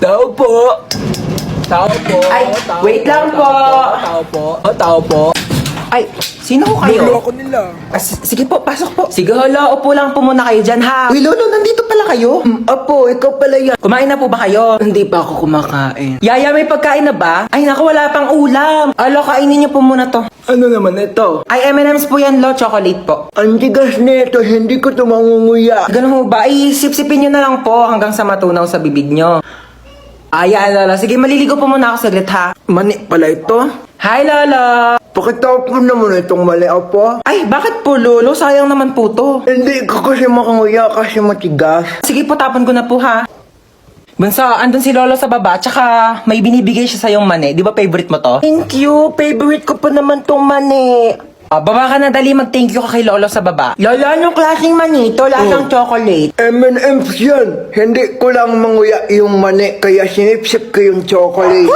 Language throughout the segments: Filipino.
Tao po. Tao po. Ay, wait lang po. Tao po. Tao po. Ay, sino ho kayo? Lolo ko nila. Sige po, pasok po. Sige, hala, upo lang po muna kayo dyan, ha? Uy, Lolo, nandito pala kayo? Apo, ikaw pala yan. Kumain na po ba kayo? Hindi pa ako kumakain. Yaya, may pagkain na ba? Ay, naku, wala pang ulam. Alo, kainin niyo po muna to. Ano naman ito? Ay, M&M's po yan, Lo. Chocolate po. Ang tigas nito, hindi ko ito mangunguya. Ganun ho ba? Ay, sip-sipin niyo na lang po hanggang sa matunaw sa bibig niyo. Ay, Lolo. Sige, maliligo po muna ako saglit, ha? Mani pala ito? Hi, Lolo. Pakitaw po naman itong mali, Apo. Ay, bakit po, Lolo? Sayang naman po to. Hindi ko kasi makanguya kasi matigas. Sige po, tapon ko na po, ha? Bunso, andun si Lolo sa baba, tsaka may binibigay siya sa yung mani. Di ba favorite mo to? Thank you. Favorite ko pa naman tong mani. Baba ka na, dali. Mag-thank you ka kay Lolo sa baba. Lolo, anong klaseng mani ito? Lasang chocolate. M&M's yan. Hindi ko lang manguya yung mani, kaya sinipsip ko yung chocolate.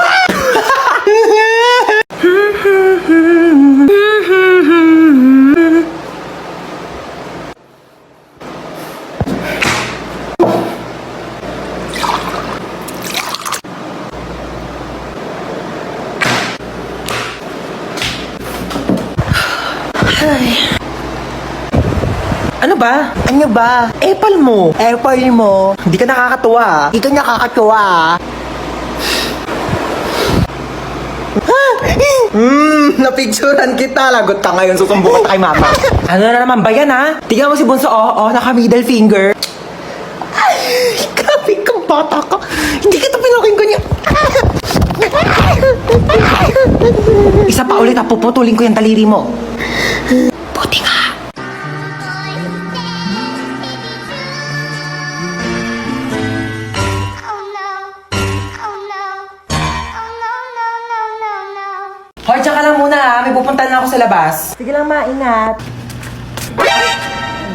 Ano ba? Ano ba? Apple mo. Apple mo. Hindi ka nakakatuwa, ah. Hindi ka nakakatuwa. Napicturan kita. Lagot ka ngayon. Susumbukan ka kay mama. Ano na naman ba yan, ha? Tingnan mo si Bunso, naka middle finger. Grabe kang bata ka. Hindi kita pinakinggan niya. Isa pa ulit, puputulin ko yung taliri mo. Buti nga. Hoy, tsaka lang muna, ha? May pupuntahan na ako sa labas. Sige lang, maingat.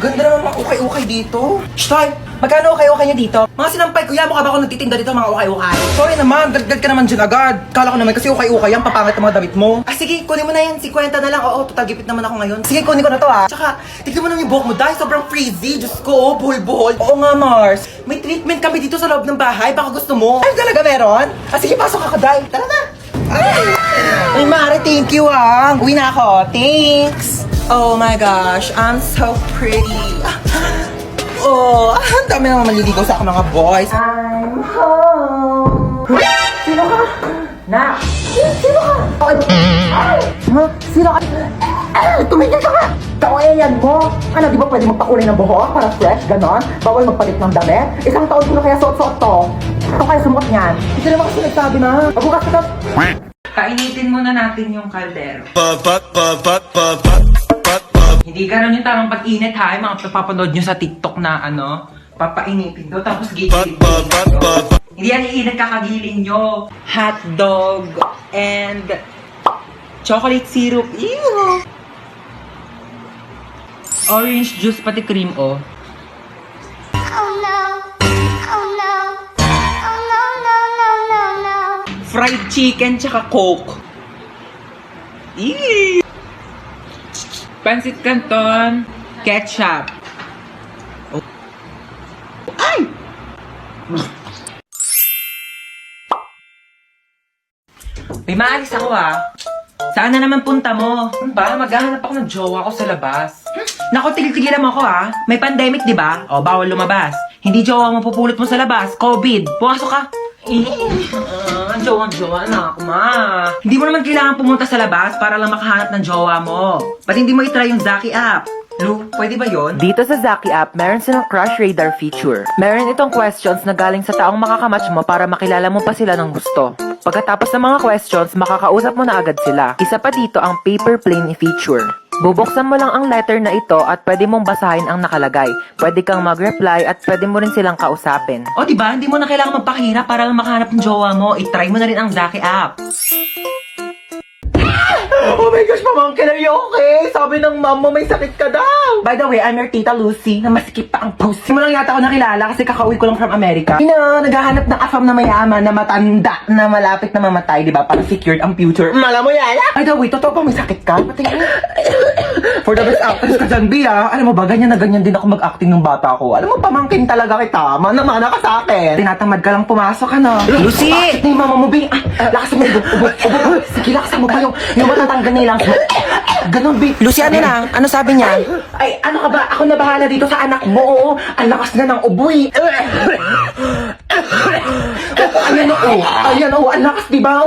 Ganda naman mga ukay-ukay dito. Shtoy, magkano ukay-ukay niyo dito? Mga sinampay, kuya, mukha ba ako nagtitinda dito mga ukay-ukay? Sorry naman, dagdag ka naman dyan agad. Kala ko naman kasi ukay-ukay yan, papangit ang mga damit mo. Sige, kunin mo na yan, 50 na lang. Oo, total gipit naman ako ngayon. Sige, kunin ko na to, ha. Tsaka, tignan mo naman yung buhok mo dahil sobrang frizzy. Diyos ko, buhol-buhol. Oo nga, Mars. May treatment kami dito sa loob ng bahay, baka gusto mo. Ay, talaga meron? Sige, pasok ako, Day. Tara na. Ay, Mare, thank you, ha. Uwi na ako. Thanks. Oh my gosh, I'm so pretty. Ang dami naman maliligaw sa akin mga boys. I'm home. Sino ka? Na? Sino ka? Ay! Sino ka? Tumigil ka nga! Kawayan mo! Ano, di ba pwede magpakulay ng buhok para fresh, ganon? Bawal magpalit ng damit? Isang taon ko na kaya suot-suot to. Ito kaya sumot niyan. Hindi naman kasi nagsabi na. Mabukas ka. Kainitin muna natin yung kaldero. Hindi ganun yung tamang pag-init, ha? Yung mga papapanood nyo sa TikTok na papainitin daw, tapos gigilin. Hindi yan iinit, kakagiling nyo. Hot dog and chocolate syrup. Ew! Orange juice, pati cream, oh. Oh no. Oh no. Oh no, no, no, no, no. Fried chicken, tsaka Coke. Ew! Pansit Canton, ketchup. Oh. Ay! May maalis ako, ha. Saan na naman punta mo? Ano ba? Maghahanap ako ng jowa ko sa labas. Naku, tigil-tigilan mo ako, ha. May pandemic, di ba? O, bawal lumabas. Hindi jowa mo pupulot mo sa labas. COVID. Pumasok ka. Ang jowa na ako, ma. Hindi mo naman kailangan pumunta sa labas para lang makahanap ng jowa mo. Ba't hindi mo itry yung Zaki app? Lu, pwede ba yon? Dito sa Zaki app, meron silang Crush Radar feature. Meron itong questions na galing sa taong makakamatch mo para makilala mo pa sila ng gusto. Pagkatapos ng mga questions, makakausap mo na agad sila. Isa pa dito ang Paper Plane feature. Bubuksan mo lang ang letter na ito at pwede mong basahin ang nakalagay. Pwede kang mag-reply at pwede mo rin silang kausapin. O, diba? Hindi mo na kailangan magpakahirap para lang makahanap ng jowa mo. I-try mo na rin ang Zaki app. Oh my gosh, pamangkin, are you okay? Sabi ng mom mo may sakit ka daw. By the way, I'm your tita Lucy, na masikip pa ang pussy. Mo lang yata ako nakilala kasi kakauwi ko lang from America. Naghahanap ng afam na mayaman na matanda na malapit na mamatay, di ba? Para secured ang future. Mala mo yan, ah? By the way, totoo pa may sakit ka? Patingin. For the best actress ka dyan, Bia. Alam mo ba, ganyan na ganyan din ako mag-acting nung bata ko. Alam mo, pamangkin talaga kita. Mana ka sa akin. Tinatamad ka lang pumasok, ano? Lucy! Bakit ni mama mo, Bia? Lakasan mo, ubo. Sige, lakasan mo pa yung matatanggal nilang. Ganon, Bia. Lucy, ano na? Ano sabi niya? Ay, ano ka ba? Ako na bahala dito sa anak mo. Oo, ang lakas na ng uboy. Ayan, ang lakas, di ba?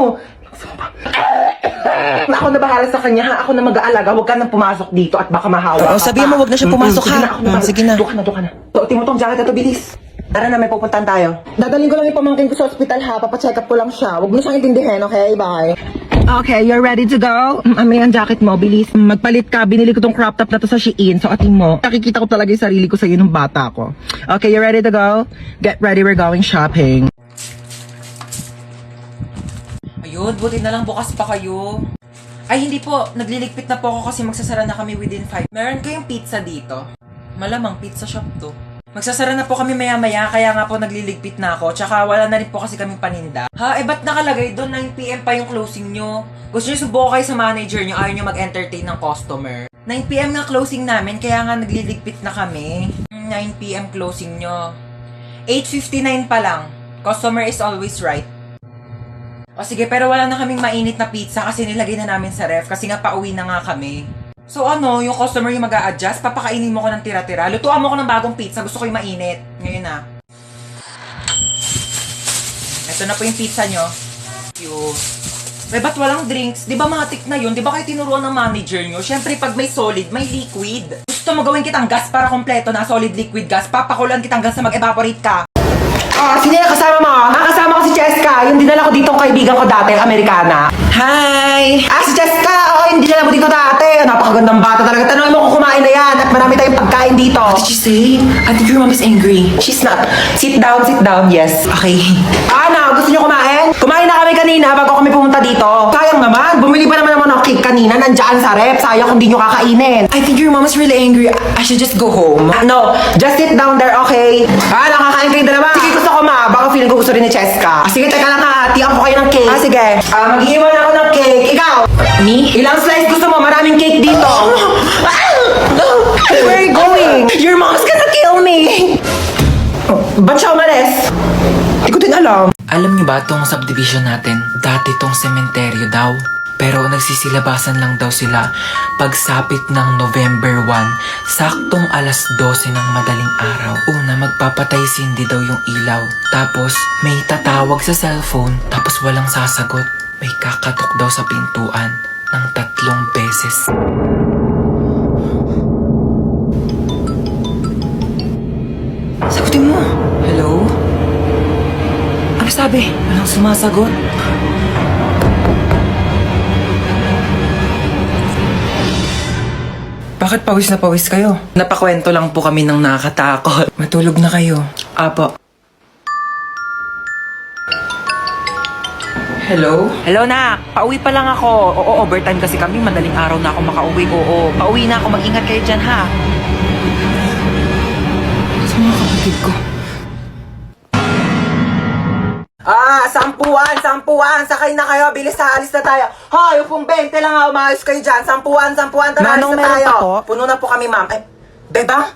Ako na bahala sa kanya, ha? Ako na mag-aalaga. Huwag ka nang pumasok dito at baka mahawa ka. sabihin mo, huwag na siya pumasok, Sige ha? na, ako na. Sige na. Doon ka na. Tuotin mo tong jacket na to, bilis. Tara na, may pupuntahan tayo. Dadaling ko lang yung pamangkin ko sa ospital, ha? Papacheck up ko lang siya. Huwag mo siyang intindihin, okay? Bye. Okay, you're ready to go? May ang jacket mo, bilis. Magpalit ka, binili ko tong crop top na to sa Shein. So, atin mo. Nakikita ko talaga yung sarili ko sa'yo nung bata ko. Okay, you ready to go? Get ready, we're going shopping. Ayun, buti na lang bukas pa kayo. Ay, hindi po. Nagliligpit na po ako kasi magsasara na kami within 5. Meron kayong pizza dito? Malamang pizza shop to. Magsasara na po kami maya-maya, kaya nga po nagliligpit na ako. Tsaka wala na rin po kasi kaming paninda. Ha? Ba't nakalagay doon? 9 PM pa yung closing nyo. Gusto nyo subukan kayo sa manager nyo, ayaw nyo mag-entertain ng customer. 9 PM nga closing namin, kaya nga nagliligpit na kami. 9 PM closing nyo. 8:59 pa lang. Customer is always right. O sige, pero wala na kaming mainit na pizza kasi nilagay na namin sa ref kasi nga pauwi na nga kami. So ano, yung customer yung mag-a-adjust, papakainin mo ko ng tira-tira. Lutuan mo ko ng bagong pizza, gusto ko yung mainit. Ngayon na. Ito na po yung pizza nyo. Cute. Ba't walang drinks? Di ba matik na yun? Di ba kayo tinuruan ng manager nyo? Siyempre pag may solid, may liquid. Gusto mo gawin kitang gas para kompleto na solid liquid gas, papakulan kitang gas na mag-evaporate ka. Sino yung kasama mo? Kasama ko si Cheska. Yung dinala ko dito ang kaibigan ko dati, ang Amerikana. Hi! Si Cheska! Yung dinala mo dito dati. Napakagandang bata talaga. Tanongin mo kung kumain na yan. At marami tayong pagkain dito. What did you say? I think your mom is angry. She's not. Sit down, yes. Okay. Ano? Gusto niyo kumain? Kumain na kami kanina bago kami pumunta dito. Sayang naman. Bumili pa naman ng cake kanina. Nandyan sa rep. Sayang kung di niyo kakainin. I think your mom is really angry. I should just go home. No, just sit down there, okay? Nakakain kayo dalawa. Sige, gusto ko ma. Baka feeling ko gusto rin ni Cheska. Sige, teka lang ha. Tiyan ko kayo ng cake. Sige. Mag-iiwan ako ng cake. Ikaw? Me? Ilang slice gusto mo? Maraming cake dito. Where are you going? Your mom's gonna kill me. Ba't siya umalis? Hindi ko din alam. Alam niyo ba tong subdivision natin? Dati tong sementeryo daw. Pero nagsisilabasan lang daw sila pagsapit ng November 1, saktong alas 12 ng madaling araw. Una, magpapatay sindi daw yung ilaw. Tapos, may tatawag sa cellphone, tapos walang sasagot. May kakatok daw sa pintuan ng 3 beses. Sagutin mo. Hello? Ano sabi? Walang sumasagot. Bakit pawis na pawis kayo? Napakwento lang po kami ng nakakatakot. Matulog na kayo. Apo. Hello? Hello, nak. Pauwi pa lang ako. Oo, overtime kasi kami. Madaling araw na ako makauwi. Oo, pauwi na ako. Mag-ingat kayo dyan, ha? Sa mga kapatid ko. Sampuan. Sakay na kayo. Bilis na, alis na tayo. Hoy, upong 20 lang ha. Umayos kayo dyan. Sampuan. Tara, Manong, alis na meron tayo. pa po? Puno na po kami, ma'am. Ay, Bebang?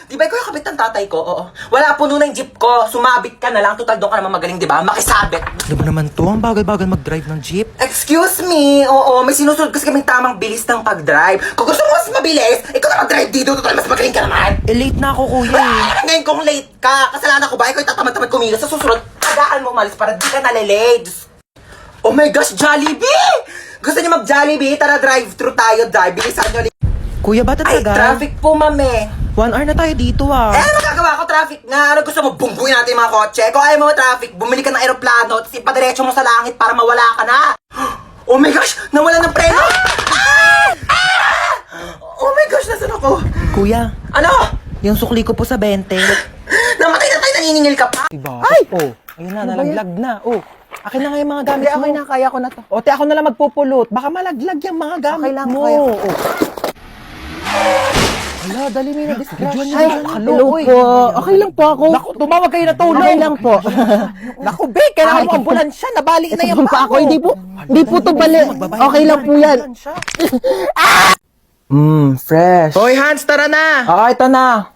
Di ba ikaw yung kabit ng tatay ko? Oo. Wala, puno na yung jeep ko. Sumabit ka na lang. Total, doon ka naman magaling, di ba? Makisabit. Ano ba naman to? Ang bagal-bagal mag-drive ng jeep. Excuse me. Oo, may sinusunod kasi kaming tamang bilis ng pag-drive. Kung gusto mo mas mabilis, ikaw na mag-drive dito. Total, mas magaling ka naman. Late na ako, kuya eh. Ngayon kung late ka, kasalanan ko ba? Ikaw yung tatamad-tamad kumilos. Sa susunod, tagaan mo umalis para di ka nalilate. Oh my gosh, Jollibee! Gusto niyo mag-Jollibee? Tara, drive-thru tayo, drive. Bilisan nyo. Kuya, ba't Ay, tagal? traffic po, mame. 1 hour na tayo dito ah. Ano gagawa ko? Traffic nga. Ano gusto mo? Bumbuin natin yung mga kotse. Kung ayaw mo traffic, bumili ka ng aeroplano, tapos ipadiretso mo sa langit para mawala ka na. Oh my gosh! Nawala ng preno! Oh my gosh! Nasaan ako? Kuya, Ano? yung sukli ko po sa 20. Namatay na tayo, naniningil ka pa? Diba? Ay! Oh, ayun na, nalaglag na. Oh. Akin na nga yung mga gamit mo. Okay na, kaya ko na to. O, te, ako na lang magpupulot. Baka malaglag yung mga gamit mo. Kaya ko. Hala, dali mo yung disgrasya. Ay, hello po. Okay lang po ako. Naku, tumawag kayo na tulong. Okay lang po. Naku, be, kailangan mo ambulansya. Nabali na yung pa ako. Hindi po to bali. Okay lang po yan. Fresh. Hoy, Hans, tara na. Okay, ito na.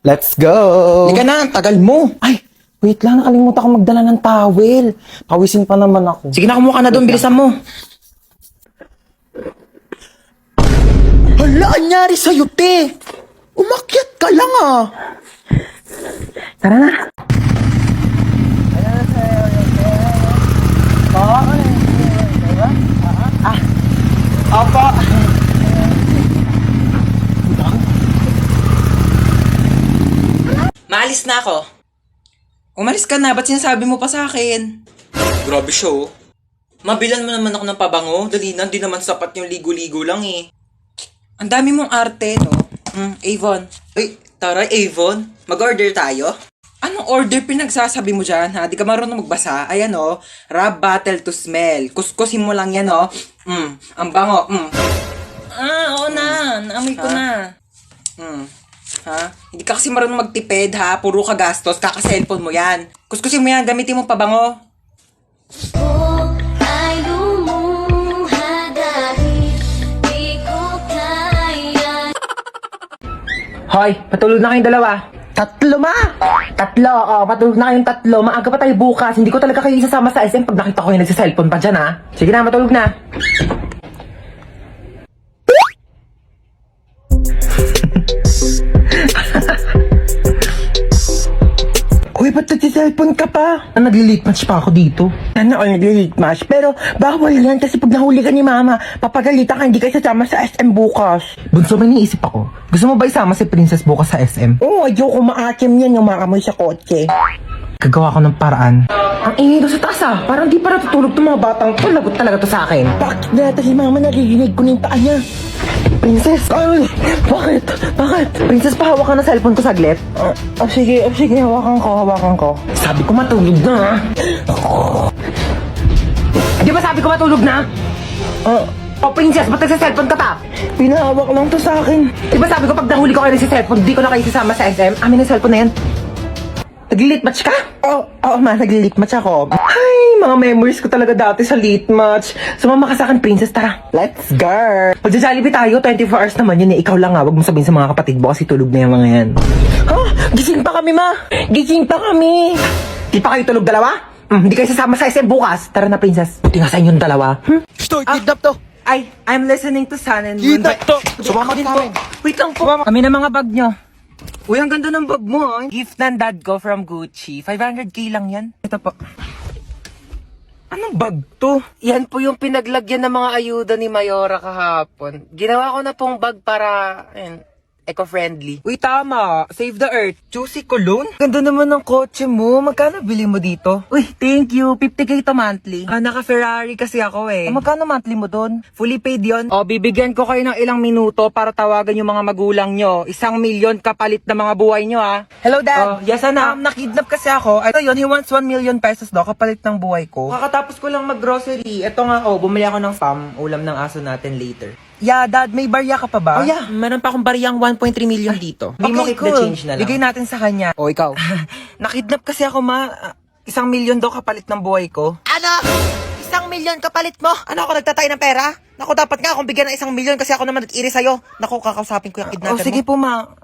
Let's go. Hindi ka na, ang tagal mo. Ay, wait lang, nakalimutan ko magdala ng towel. Pawisin pa naman ako. Sige na, kumuha ka na doon, bilisan mo. Hala, anyari sa'yo, te? Umakyat ka lang, ah. Tara na. Opo. Maalis na ako. Umalis ka na, ba't sinasabi mo pa sa akin? Grabe siya, oh. Mabilan mo naman ako ng pabango. Dali na, di naman sapat yung ligo-ligo lang eh. Ang dami mong arte, no? Avon. Uy, tara, Avon. Mag-order tayo? Anong order pinagsasabi mo dyan, ha? Di ka marunong magbasa. Ayan, oh. Rub bottle to smell. Kuskusin mo lang yan, oh. Ang bango. Oo na. Naamoy ko na. Ha? Hindi ka kasi marunong magtipid, ha? Puro ka gastos. Kaka-cellphone mo yan. Kuskusin mo yan. Gamitin mo pabango. Huwag ay lumuha dahil di ko kaya. Hoy, patulog na kayong dalawa. Tatlo, ma. Tatlo, patulog na kayong tatlo. Maaga pa tayo bukas. Hindi ko talaga kayo isasama sa SM pag nakita ko kayo nagsiselfone pa dyan, ha? Sige na, matulog na. Uy, ba't nagsiselfone ka pa? Nagli-late match pa ako dito. Ano, nag-late match? Pero bawal yan kasi pag nahuli ka ni mama, papagalitan ka, hindi kayo sasama sa SM bukas. Bunso, may niisip ako. Gusto mo ba isama si Princess bukas sa SM? Oo, ayoko maakim yan yung makamoy sa kotse. Gagawa ko ng paraan. Ang ingay ko sa taas, ah. Parang di pa natutulog tong mga batang to. Lagot talaga to sa akin. Bakit natin si mama naririnig ko ng paa niya? Princess! Ay, bakit? Bakit? Princess, pahawak ka ng cellphone ko saglit. Sige, hawakan ko. Sabi ko matulog na. Di ba sabi ko matulog na? Oh, Princess, ba't nagsa-cellphone ka pa? Pinahawak lang to sa akin. Di ba sabi ko pag nahuli ko kayo nagsa-cellphone, di ko na kayo sasama sa SM? Amin ang cellphone na yan. Nag-late match ka? Oo, ma, nag-late match ako. Ay, mga memories ko talaga dati sa late match. Sumama ka sa akin, Princess, tara. Let's go. Magja-Jollibee tayo, 24 hours naman yun eh. Ikaw lang nga, wag mo sabihin sa mga kapatid mo kasi tulog na yung mga yan. Ha? Gising pa kami, ma. Gising pa kami. Di pa kayo tulog dalawa? Hindi kayo sasama sa SM bukas. Tara na, Princess. Buti nga sa inyong dalawa. Stoy, kidnap to. Ay, I'm listening to Sun and Moon. Kidnap to. Sumama din po. Wait lang po. Kami na mga bag nyo. Uy, ang ganda ng bag mo, ah. Gift ng dad ko from Gucci. 500k lang yan. Ito po. Anong bag to? Yan po yung pinaglagyan ng mga ayuda ni Mayora kahapon. Ginawa ko na pong bag para, eco-friendly. Uy, tama. Save the Earth. Juicy Cologne? Ganda naman ng kotse mo. Magkano bili mo dito? Uy, thank you. 50k to monthly. Naka-Ferrari kasi ako eh. Magkano monthly mo dun? Fully paid yon. O, bibigyan ko kayo ng ilang minuto para tawagan yung mga magulang nyo. 1 million kapalit na mga buhay nyo, ah. Hello, Dad. Yes, anak. Nakidnap kasi ako. Ito yun, he wants 1 million pesos daw kapalit ng buhay ko. Kakatapos ko lang mag-grocery. Ito nga, bumili ako ng ulam ng aso natin later. Yeah, Dad, may barya ka pa ba? Oh yeah, meron pa akong bariyang 1.3 million dito. Hindi mo keep the change na lang. Bigay natin sa kanya. O, ikaw. Nakidnap kasi ako, ma. 1 million daw kapalit ng buhay ko. Ano? 1 million kapalit mo? Ano ako nagtatay ng pera? Naku, dapat nga akong bigyan ng 1 million kasi ako naman nag-iri sa'yo. Naku, kakausapin ko yung kidnapper mo. sige po, ma.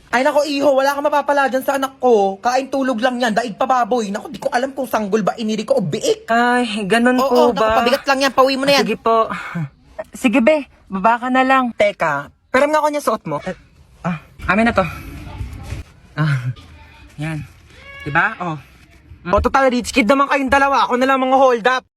Ay, naku, iho, wala kang mapapala dyan sa anak ko. Kain tulog lang yan, daig pa baboy. Naku, di ko alam kung sanggol ba iniri ko o biik. Ay, ganun Oo, po naku, ba? pabigat lang yan, pauwi mo na yan. Sige po. Sige, be. Baba ka na lang. Teka, pero nga ako niya suot mo. Amin na to. Yan. Diba? O, total rich kid naman kayong dalawa. Ako na lang mga hold up.